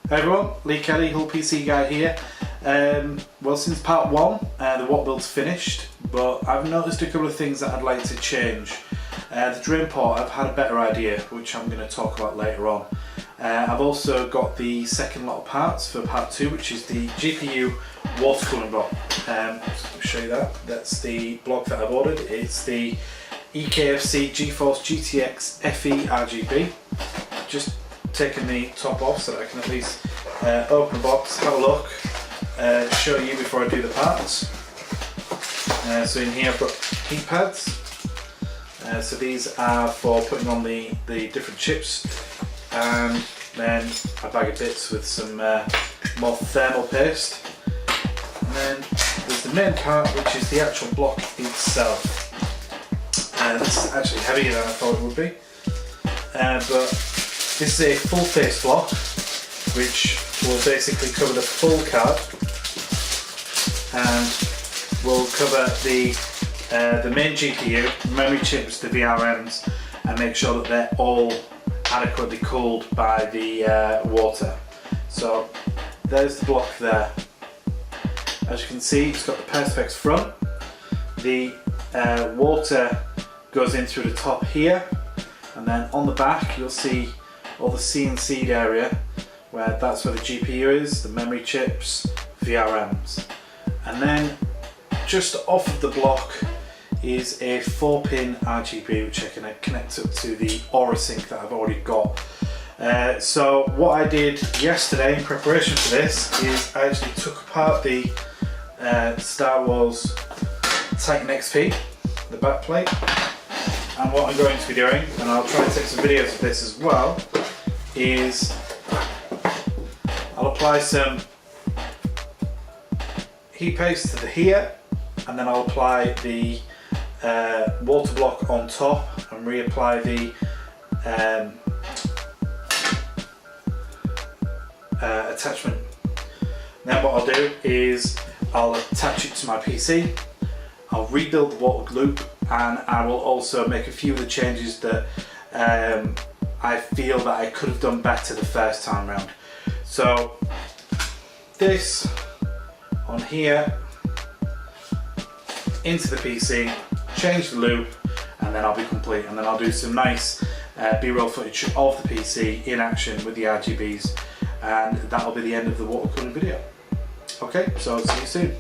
Hey everyone, Lee Kelly, Hull PC Guy here. Well, since part 1, the what build's finished, but I've noticed a couple of things that I'd like to change. The drain port, I've had a better idea, which I'm going to talk about later on. I've also got the second lot of parts for part 2, which is the GPU water cooling block. Let me show you that. That's the block that I've ordered. It's the EKFC-GTX FE RGB. Just taking the top off so that I can at least open the box, have a look, show you before I do the parts. So in here I've got heat pads. So these are for putting on the different chips, and then a bag of bits with some more thermal paste. And then there's the main part, which is the actual block itself. This is actually heavier than I thought it would be, but this is a full face block, which will basically cover the full card and will cover the main GPU, memory chips, the VRMs, and make sure that they're all adequately cooled by the water. So there's the block there. As you can see, it's got the Perspex front. The water goes in through the top here, and then on the back you'll see all the C and seed area, where that's where the GPU is, the memory chips, VRMs. And then just off of the block is a 4-pin RGB, which I can connect up to the Aura Sync that I've already got. So what I did yesterday in preparation for this is I actually took apart the Star Wars Titan XP, the back plate. And what I'm going to be doing, and I'll try and take some videos of this as well, is I'll apply some heat paste to the here, and then I'll apply the water block on top and reapply the attachment. Then what I'll do is I'll attach it to my PC, I'll rebuild the water loop, and I will also make a few of the changes that I feel that I could have done better the first time round. So this on here into the PC, change the loop, and then I'll be complete. And then I'll do some nice B-roll footage of the PC in action with the RGBs, and that'll be the end of the water cooling video. Okay, so see you soon.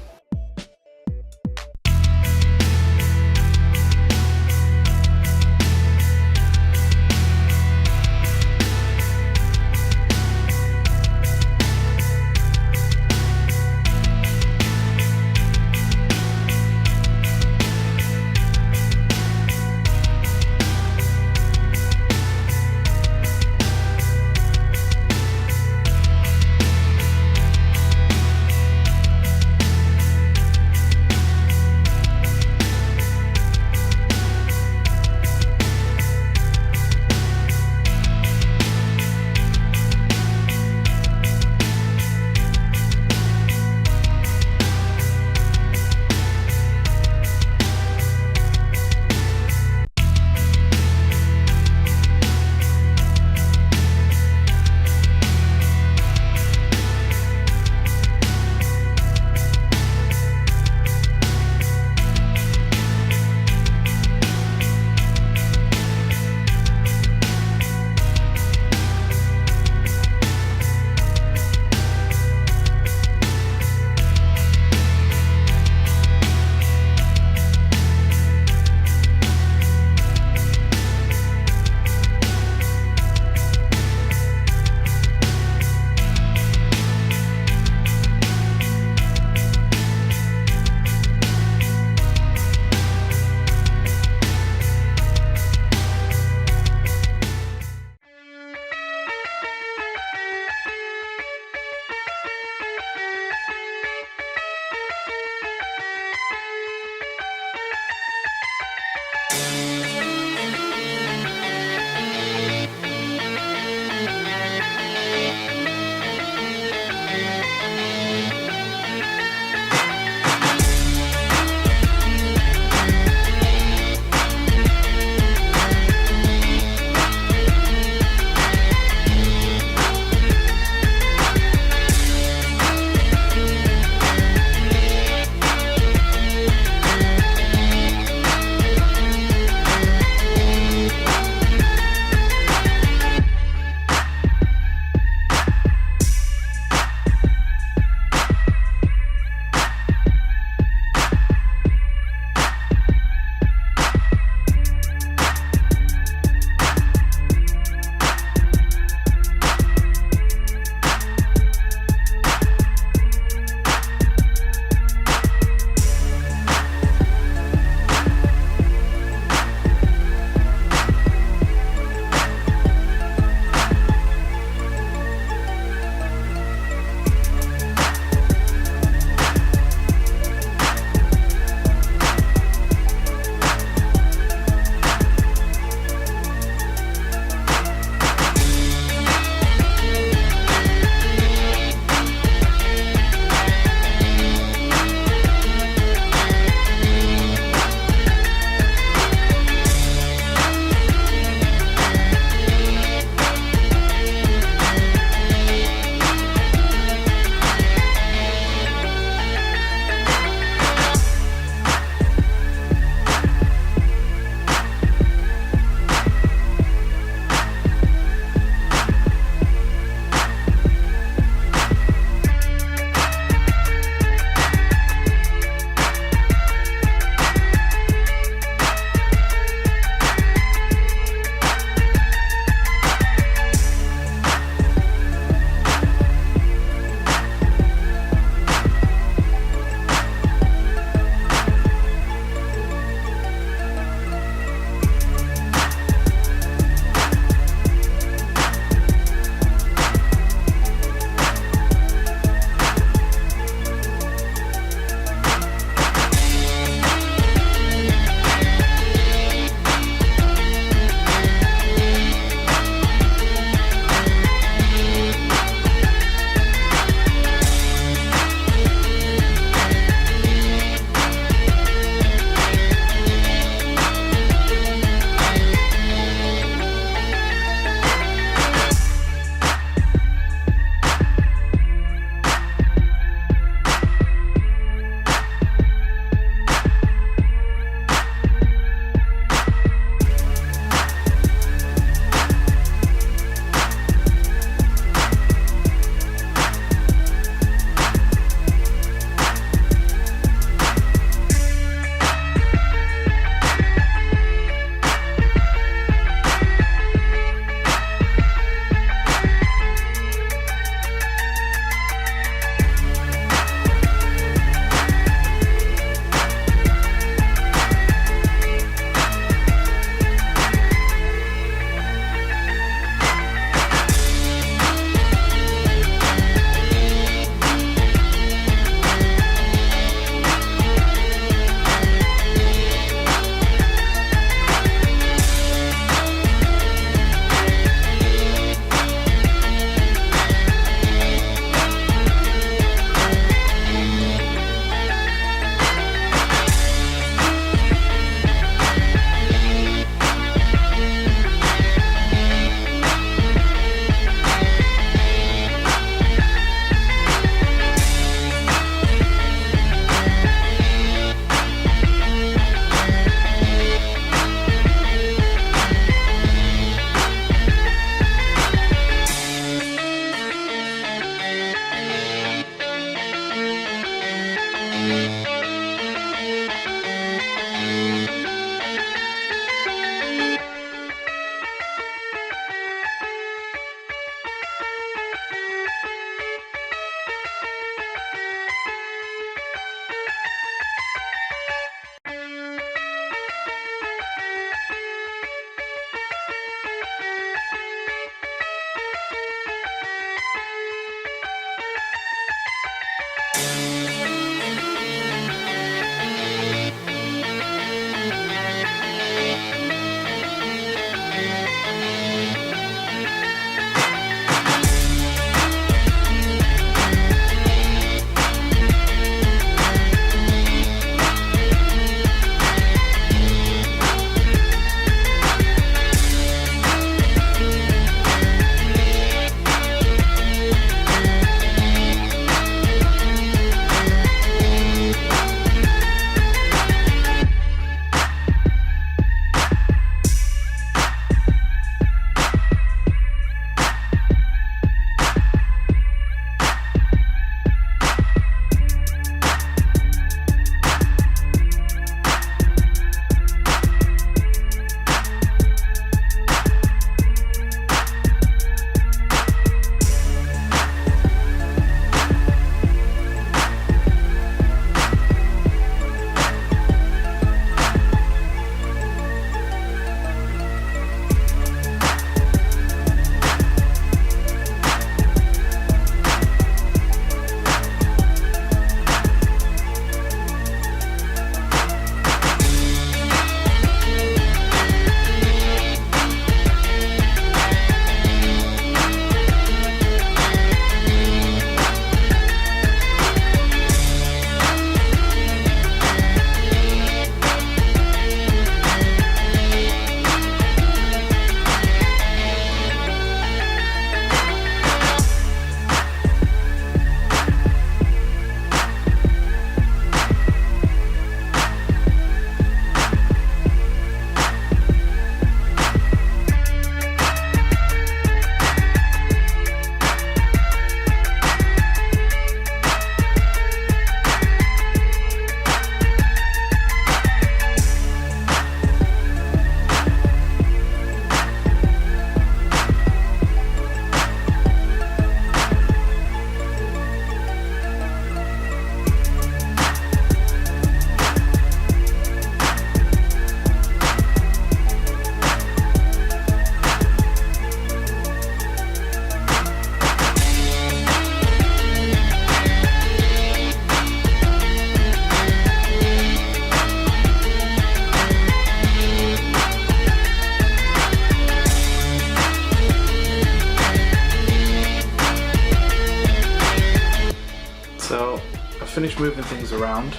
finished moving things around.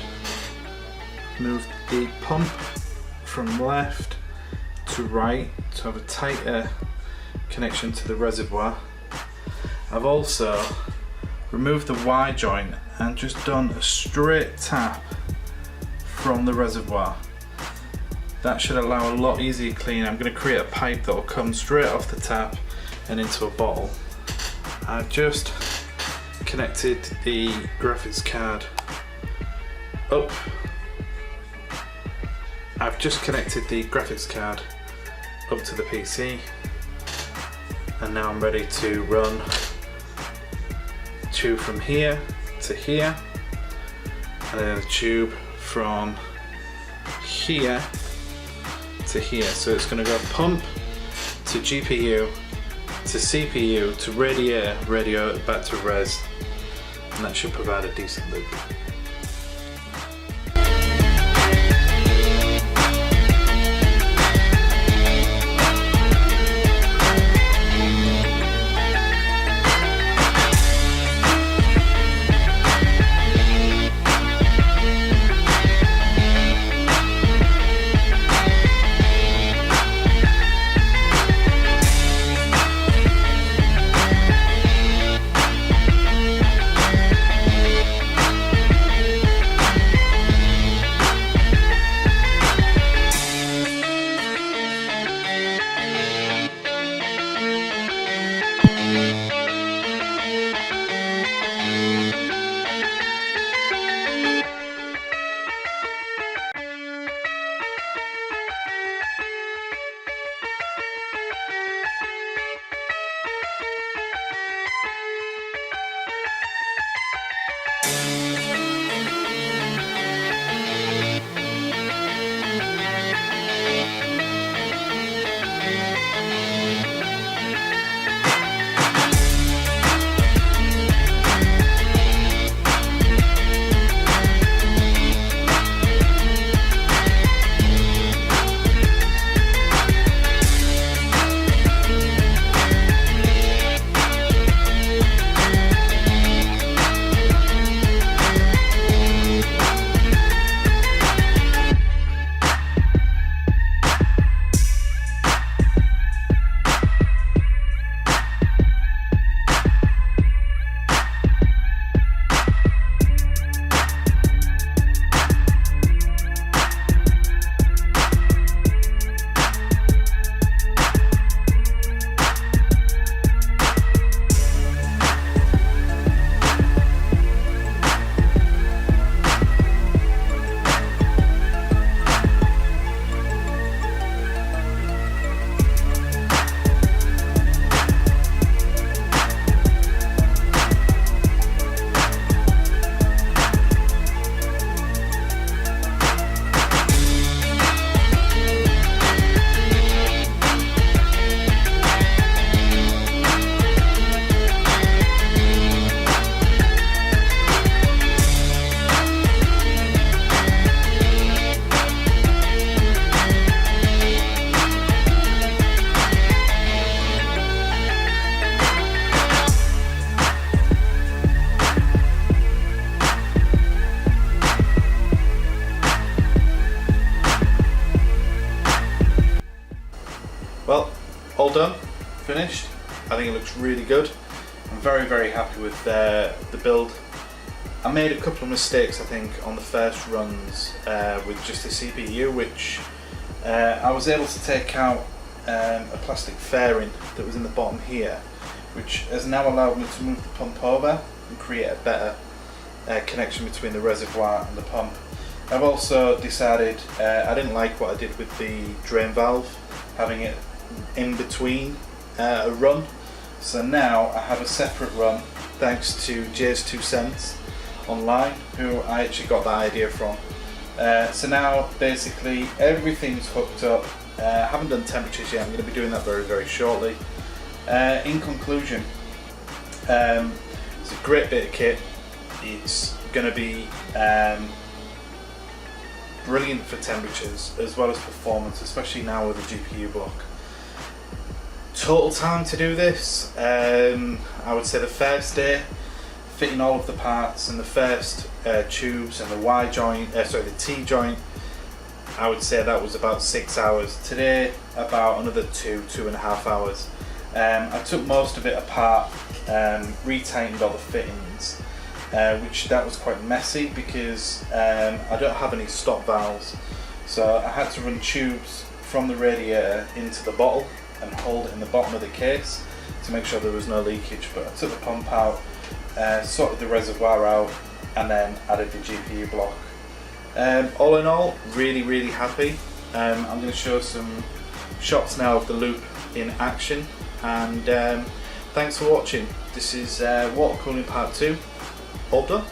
Moved the pump from left to right to have a tighter connection to the reservoir. I've also removed the Y joint and just done a straight tap from the reservoir. That should allow a lot easier clean. I'm going to create a pipe that will come straight off the tap and into a bottle. I've just connected the graphics card up. I've just connected the graphics card up to the PC, and now I'm ready to run tube from here to here, and then a tube from here to here. So it's going to go pump to GPU to CPU to radio back to res, and that should provide a decent loop. looks really good. I'm very happy with the build. I made a couple of mistakes, I think, on the first runs with just the CPU, which I was able to take out a plastic fairing that was in the bottom here, which has now allowed me to move the pump over and create a better connection between the reservoir and the pump. I've also decided I didn't like what I did with the drain valve, having it in between a run. So now I have a separate run, thanks to Jay's 2 cents online, who I actually got that idea from. So now basically everything's hooked up. I haven't done temperatures yet, I'm going to be doing that very shortly. In conclusion, it's a great bit of kit. It's going to be brilliant for temperatures as well as performance, especially now with the GPU block. Total time to do this, I would say the first day, fitting all of the parts and the first tubes and the Y joint, the T joint, I would say that was about 6 hours. Today, about another 2.5 hours. I took most of it apart, retightened all the fittings, which that was quite messy because I don't have any stop valves, so I had to run tubes from the radiator into the bottle and hold it in the bottom of the case to make sure there was no leakage. But I took the pump out, sorted the reservoir out, and then added the GPU block. All in all, really happy. I'm going to show some shots now of the loop in action, and thanks for watching. This is water cooling part 2. All done.